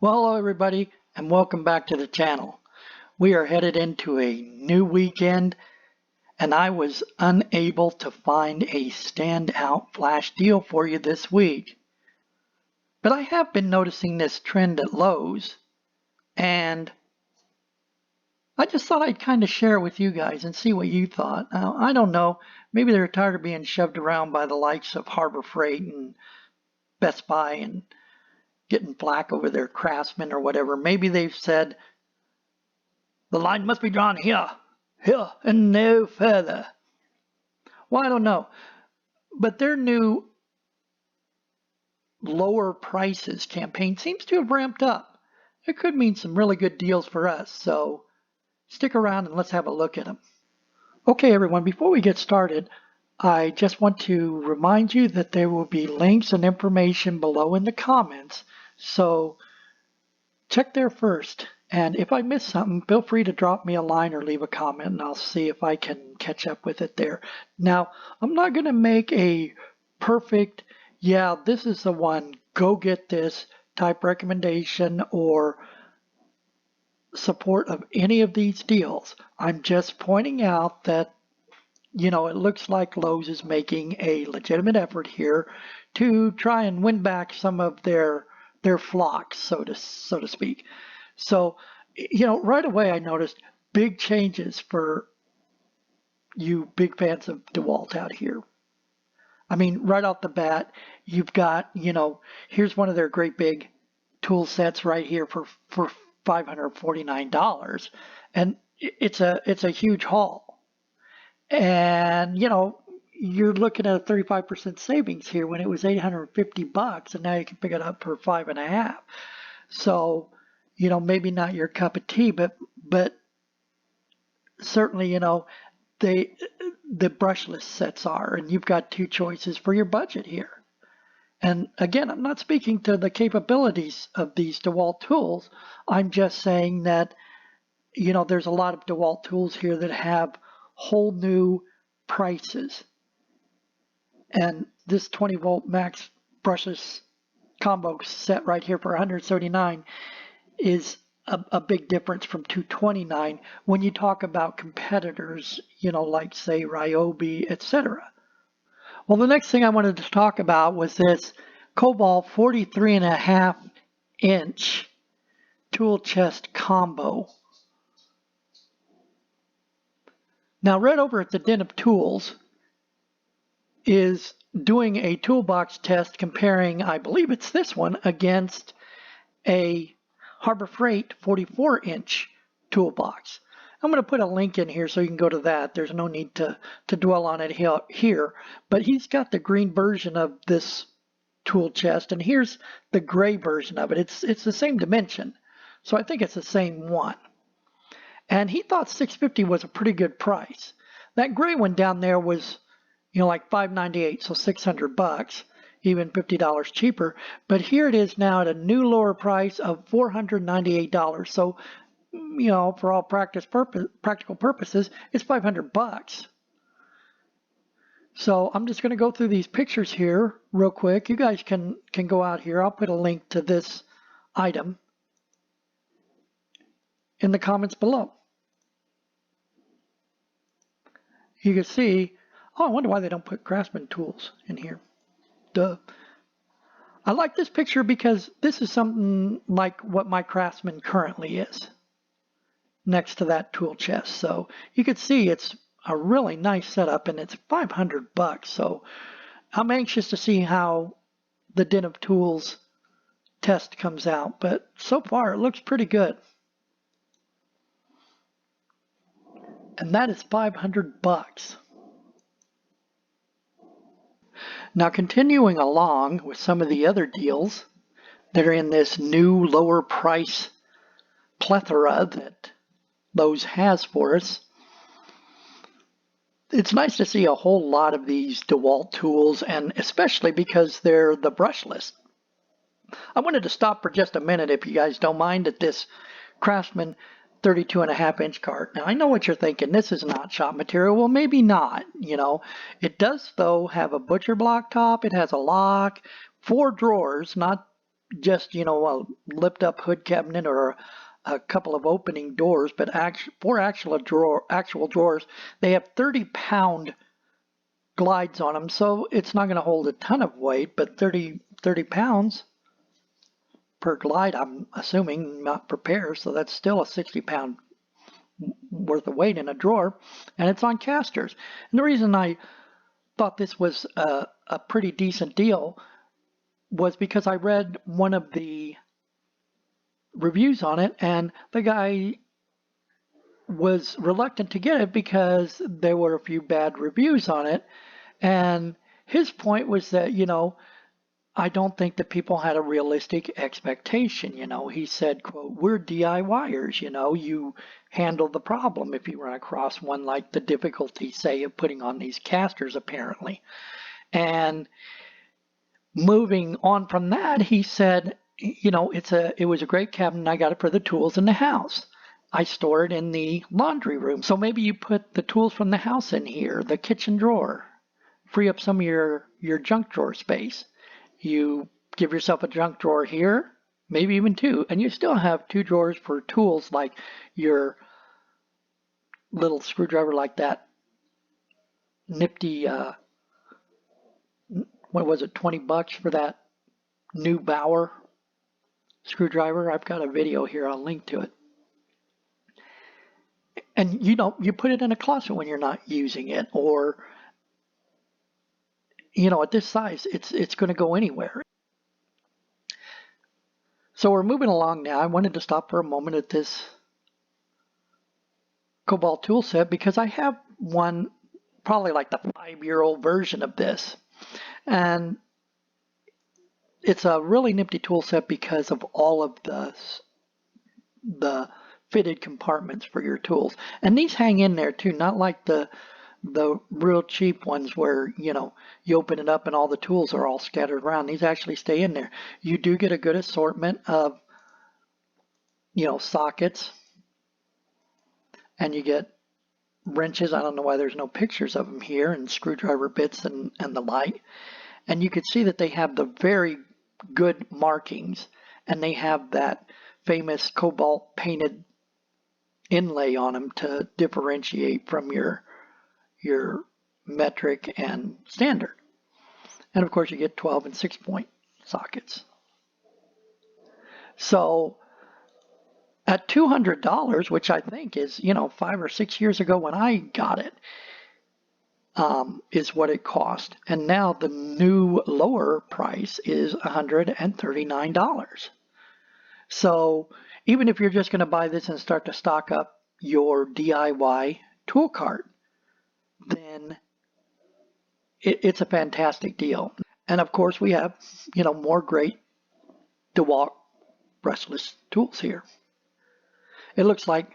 Well, hello everybody, and welcome back to the channel. We are headed into a new weekend, and I was unable to find a standout flash deal for you this week. But I have been noticing this trend at Lowe's, and I just thought I'd kind of share it with you guys and see what you thought. Now, I don't know, maybe they're tired of being shoved around by the likes of Harbor Freight and Best Buy and getting flack over their Craftsman or whatever. Maybe they've said, the line must be drawn here, and no further. Well, I don't know. But their new lower prices campaign seems to have ramped up. It could mean some really good deals for us, so stick around and let's have a look at them. Okay, everyone, before we get started, I just want to remind you that there will be links and information below in the comments, so check there first. And if I miss something, feel free to drop me a line or leave a comment, and I'll see if I can catch up with it there. Now, I'm not going to make a perfect, yeah, this is the one, go get this type recommendation or support of any of these deals. I'm just pointing out that, you know, it looks like Lowe's is making a legitimate effort here to try and win back some of their flocks, so to speak. So, you know, right away I noticed big changes for you big fans of DeWalt out here. I mean, right off the bat, you've got, you know, here's one of their great big tool sets right here for $549, and it's a huge haul. And, you know, you're looking at a 35% savings here when it was $850, and now you can pick it up for $5.50. So, you know, maybe not your cup of tea, but certainly, you know, the brushless sets are, and you've got two choices for your budget here. And again, I'm not speaking to the capabilities of these DeWalt tools. I'm just saying that, you know, there's a lot of DeWalt tools here that have whole new prices. And this 20 volt max brushless combo set right here for $179 is a big difference from $229 when you talk about competitors, you know, like say Ryobi, etc. Well, the next thing I wanted to talk about was this Cobalt 43.5 inch tool chest combo. Now, right over at the Den of Tools is doing a toolbox test comparing, I believe it's this one, against a Harbor Freight 44-inch toolbox. I'm going to put a link in here so you can go to that. There's no need to dwell on it here, but he's got the green version of this tool chest, and here's the gray version of it. It's the same dimension, so I think it's the same one. And he thought $650 was a pretty good price. That gray one down there was, you know, like $598, so $600, even $50 cheaper. But here it is now at a new lower price of $498. So, you know, for all practical purposes, it's $500. So I'm just going to go through these pictures here real quick. You guys can go out here. I'll put a link to this item in the comments below. You can see, oh, I wonder why they don't put Craftsman tools in here. Duh. I like this picture because this is something like what my Craftsman currently is next to that tool chest. So you can see it's a really nice setup, and it's $500. So I'm anxious to see how the Den of Tools test comes out, but so far it looks pretty good. And that is $500. Now, continuing along with some of the other deals that are in this new lower price plethora that Lowe's has for us, it's nice to see a whole lot of these DeWalt tools, and especially because they're the brushless. I wanted to stop for just a minute, if you guys don't mind, at this Craftsman 32.5 inch cart. Now, I know what you're thinking. This is not shop material. Well, maybe not. You know, it does, though, have a butcher block top. It has a lock, 4 drawers, not just, you know, a lift up hood cabinet or a couple of opening doors, but for actual drawers, they have 30-pound glides on them, so it's not going to hold a ton of weight, but 30 pounds per glide, I'm assuming, not per pair, so that's still a 60-pound worth of weight in a drawer, and it's on casters. And the reason I thought this was a pretty decent deal was because I read one of the reviews on it, and the guy was reluctant to get it because there were a few bad reviews on it. And his point was that, you know, I don't think that people had a realistic expectation. You know, he said, quote, "We're DIYers, you know, you handle the problem if you run across one, like the difficulty, say, of putting on these casters, apparently." And moving on from that, he said, you know, it was a great cabinet. I got it for the tools in the house. I store it in the laundry room. So maybe you put the tools from the house in here, the kitchen drawer, free up some of your junk drawer space. You give yourself a junk drawer here, maybe even two, and you still have two drawers for tools like your little screwdriver, like that nifty, what was it, 20 bucks for that new Bauer screwdriver. I've got a video here, I'll link to it. And you know, you put it in a closet when you're not using it, or, you know, at this size, it's going to go anywhere. So we're moving along now. I wanted to stop for a moment at this Cobalt tool set because I have one, probably like the 5-year-old version of this. And it's a really nifty tool set because of all of the fitted compartments for your tools. And these hang in there too, not like the real cheap ones where, you know, you open it up and all the tools are all scattered around. These actually stay in there. You do get a good assortment of, you know, sockets, and you get wrenches. I don't know why there's no pictures of them here, and screwdriver bits and the like. And you can see that they have the very good markings, and they have that famous Cobalt painted inlay on them to differentiate from your metric and standard. And of course you get 12 and 6-point sockets. So at $200, which I think is, you know, 5 or 6 years ago when I got it, is what it cost. And now the new lower price is $139. So even if you're just going to buy this and start to stock up your DIY tool cart, then it's a fantastic deal. And of course we have, you know, more great DeWalt brushless tools here. It looks like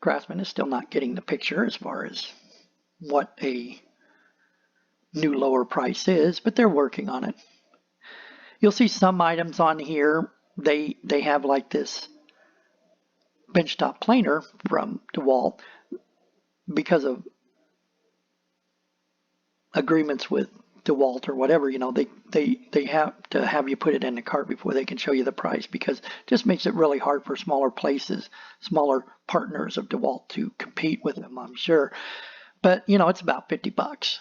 Craftsman is still not getting the picture as far as what a new lower price is, but they're working on it. You'll see some items on here, they have like this benchtop planer from DeWalt because of agreements with DeWalt or whatever, you know, they have to have you put it in the cart before they can show you the price, because it just makes it really hard for smaller places, smaller partners of DeWalt to compete with them, I'm sure. But, you know, it's about 50 bucks.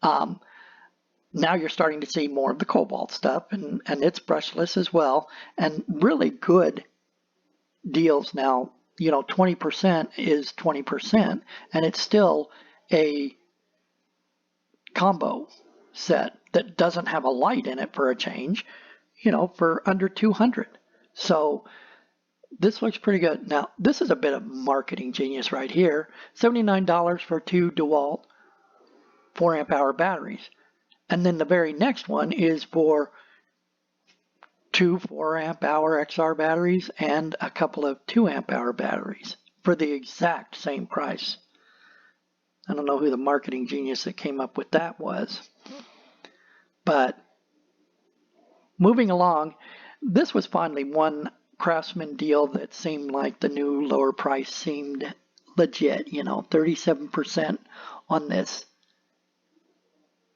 Now you're starting to see more of the Cobalt stuff, and it's brushless as well, and really good deals now. You know, 20% is 20%, and it's still a combo set that doesn't have a light in it for a change, you know, for under 200. So this looks pretty good. Now, this is a bit of marketing genius right here. $79 for 2 DeWalt 4-amp hour batteries. And then the very next one is for 2 4-amp hour XR batteries and a couple of 2-amp hour batteries for the exact same price. I don't know who the marketing genius that came up with that was. But moving along, this was finally one Craftsman deal that seemed like the new lower price seemed legit. You know, 37% on this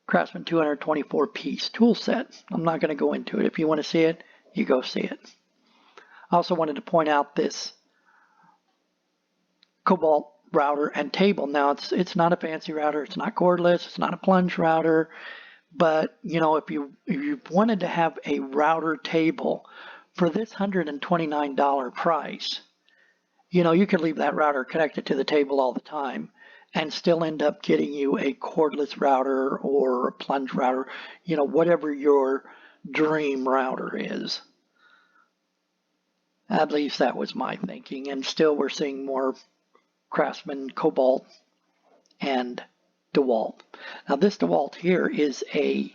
Craftsman 224 piece tool set. I'm not going to go into it. If you want to see it, you go see it. I also wanted to point out this Cobalt router and table. Now it's not a fancy router, it's not cordless, it's not a plunge router, but you know, if you wanted to have a router table for this $129 price, you know, you could leave that router connected to the table all the time and still end up getting you a cordless router or a plunge router, you know, whatever your dream router is. At least that was my thinking, and still we're seeing more Craftsman, Cobalt, and DeWalt. Now this DeWalt here is a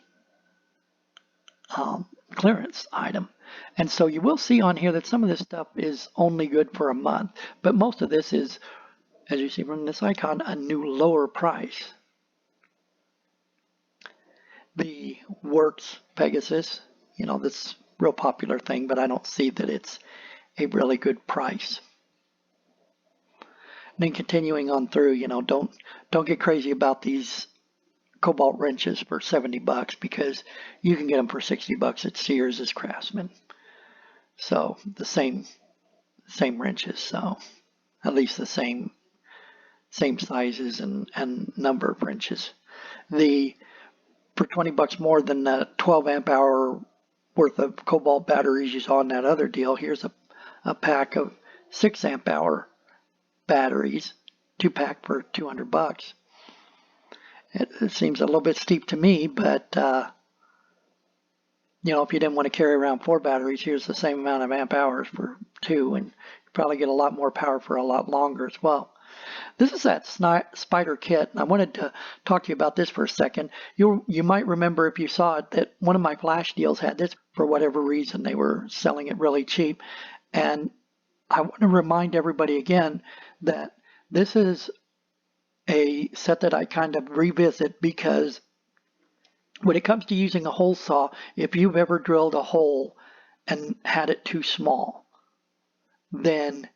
clearance item, and so you will see on here that some of this stuff is only good for a month, but most of this is, as you see from this icon, a new lower price. The Works Pegasus, you know, this real popular thing, but I don't see that it's a really good price. And then continuing on through, you know, don't get crazy about these Cobalt wrenches for $70 because you can get them for $60 at Sears as Craftsman. So the same wrenches, so at least the same sizes and number of wrenches. For $20 more than the 12 amp hour worth of Cobalt batteries you saw in that other deal, here's a pack of 6 amp hour batteries, 2-pack for $200. It seems a little bit steep to me, but you know, if you didn't want to carry around 4 batteries, here's the same amount of amp hours for 2, and you probably get a lot more power for a lot longer as well. This is that Spyder kit, and I wanted to talk to you about this for a second. You might remember, if you saw it, that one of my flash deals had this. For whatever reason, they were selling it really cheap, and I want to remind everybody again that this is a set that I kind of revisit, because when it comes to using a hole saw, if you've ever drilled a hole and had it too small, then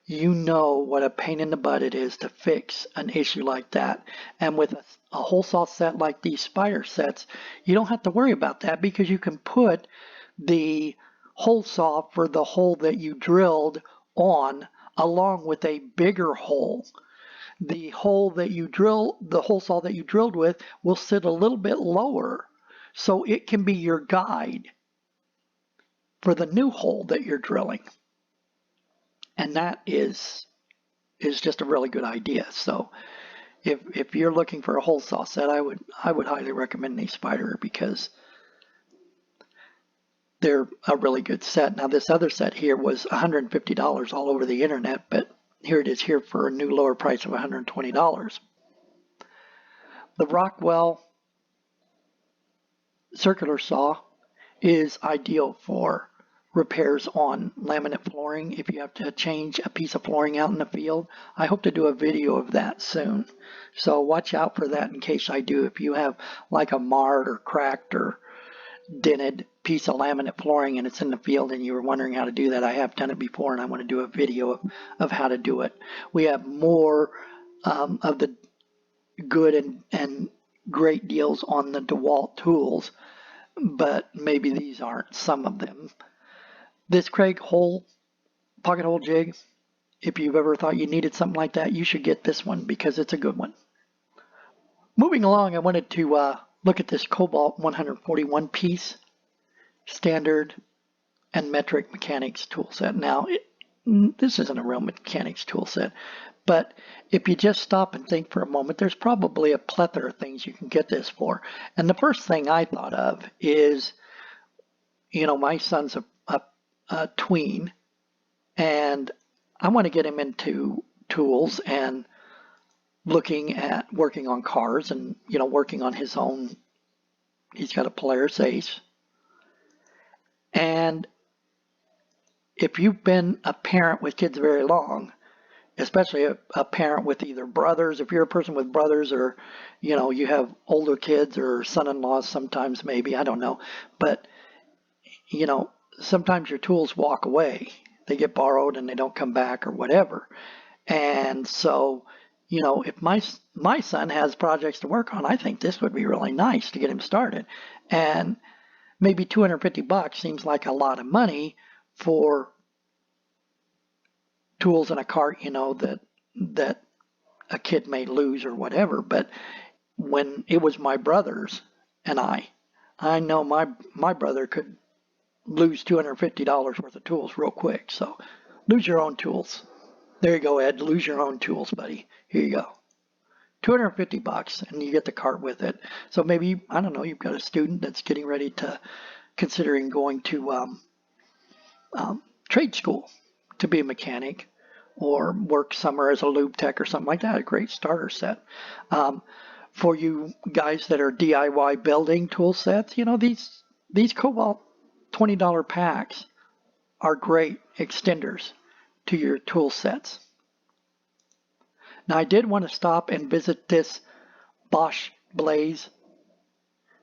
you know what a pain in the butt it is to fix an issue like that. And with a hole saw set like these Spyder sets, you don't have to worry about that, because you can put the hole saw for the hole that you drilled on along with a bigger hole. The hole saw that you drilled with will sit a little bit lower, so it can be your guide for the new hole that you're drilling. And that is just a really good idea. So if you're looking for a hole saw set, I would highly recommend these Spyder, because they're a really good set. Now this other set here was $150 all over the internet, but here it is here for a new lower price of $120. The Rockwell circular saw is ideal for repairs on laminate flooring. If you have to change a piece of flooring out in the field, I hope to do a video of that soon. So watch out for that in case I do. If you have like a marred or cracked or dented piece of laminate flooring and it's in the field and you were wondering how to do that, I have done it before, and I want to do a video of how to do it. We have more of the good and great deals on the DeWalt tools, but maybe these aren't some of them. This Craig pocket hole jig, if you've ever thought you needed something like that, you should get this one, because it's a good one. Moving along, I wanted to look at this Cobalt 141 piece standard and metric mechanics tool set. Now, this isn't a real mechanics tool set, but if you just stop and think for a moment, there's probably a plethora of things you can get this for. And the first thing I thought of is, you know, my son's a tween, and I want to get him into tools and looking at working on cars, and, you know, working on his own. He's got a Polaris Ace. And if you've been a parent with kids very long, especially a parent with either brothers, if you're a person with brothers, or, you know, you have older kids or son-in-laws sometimes, maybe, I don't know. But, you know, sometimes your tools walk away. They get borrowed and they don't come back or whatever. And so, you know, if my son has projects to work on, I think this would be really nice to get him started. And maybe $250 seems like a lot of money for tools in a cart, you know, that a kid may lose or whatever. But when it was my brothers and I know my brother could lose $250 worth of tools real quick. So lose your own tools. There you go, Ed. Lose your own tools, buddy. Here you go. $250 and you get the cart with it. So maybe, I don't know, you've got a student that's getting ready to considering going to trade school to be a mechanic or work summer as a lube tech or something like that. A great starter set. For you guys that are DIY building tool sets, you know, these Cobalt $20 packs are great extenders to your tool sets. Now I did want to stop and visit this Bosch Blaze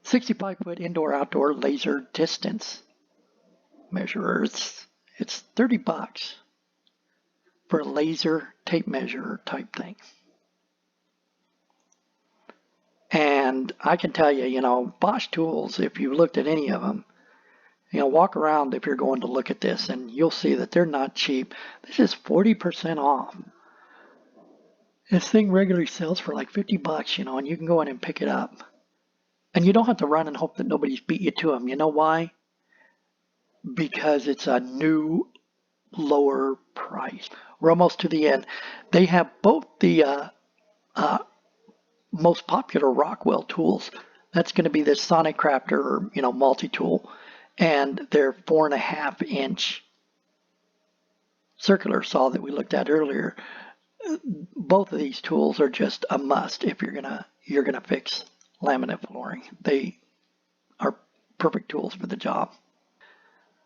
65-foot indoor-outdoor laser distance measurer. It's $30 for a laser tape measure type thing. And I can tell you, you know, Bosch tools, if you looked at any of them, you know, walk around if you're going to look at this and you'll see that they're not cheap. This is 40% off. This thing regularly sells for like $50, you know, and you can go in and pick it up. And you don't have to run and hope that nobody's beat you to them. You know why? Because it's a new, lower price. We're almost to the end. They have both the most popular Rockwell tools. That's going to be this Sonic Crafter, or, you know, multi-tool, and their 4.5-inch circular saw that we looked at earlier. Both of these tools are just a must if you're gonna fix laminate flooring. They are perfect tools for the job.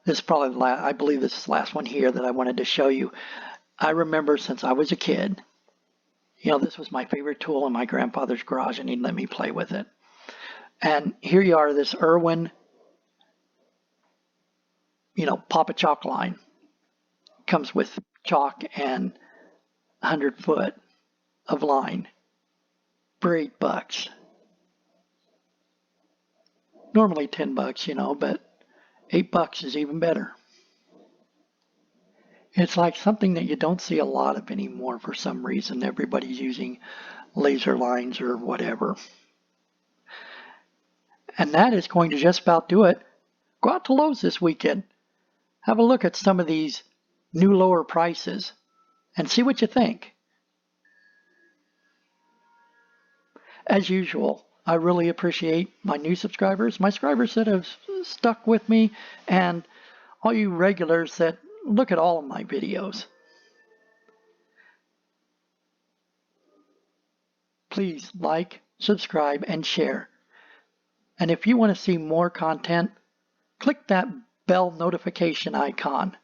This is probably the last, I believe this is the last one here that I wanted to show you. I remember since I was a kid, you know, this was my favorite tool in my grandfather's garage, and he'd let me play with it. And here you are, this Irwin, you know, Papa Chalk line. Comes with chalk and 100-foot of line for $8. Normally $10, you know, but $8 is even better. It's like something that you don't see a lot of anymore for some reason. Everybody's using laser lines or whatever. And that is going to just about do it. Go out to Lowe's this weekend. Have a look at some of these new lower prices and see what you think. As usual, I really appreciate my new subscribers, my subscribers that have stuck with me, and all you regulars that look at all of my videos. Please like, subscribe, and share. And if you want to see more content, click that bell notification icon,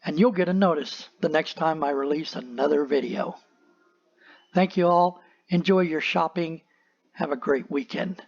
and you'll get a notice the next time I release another video. Thank you all. Enjoy your shopping. Have a great weekend.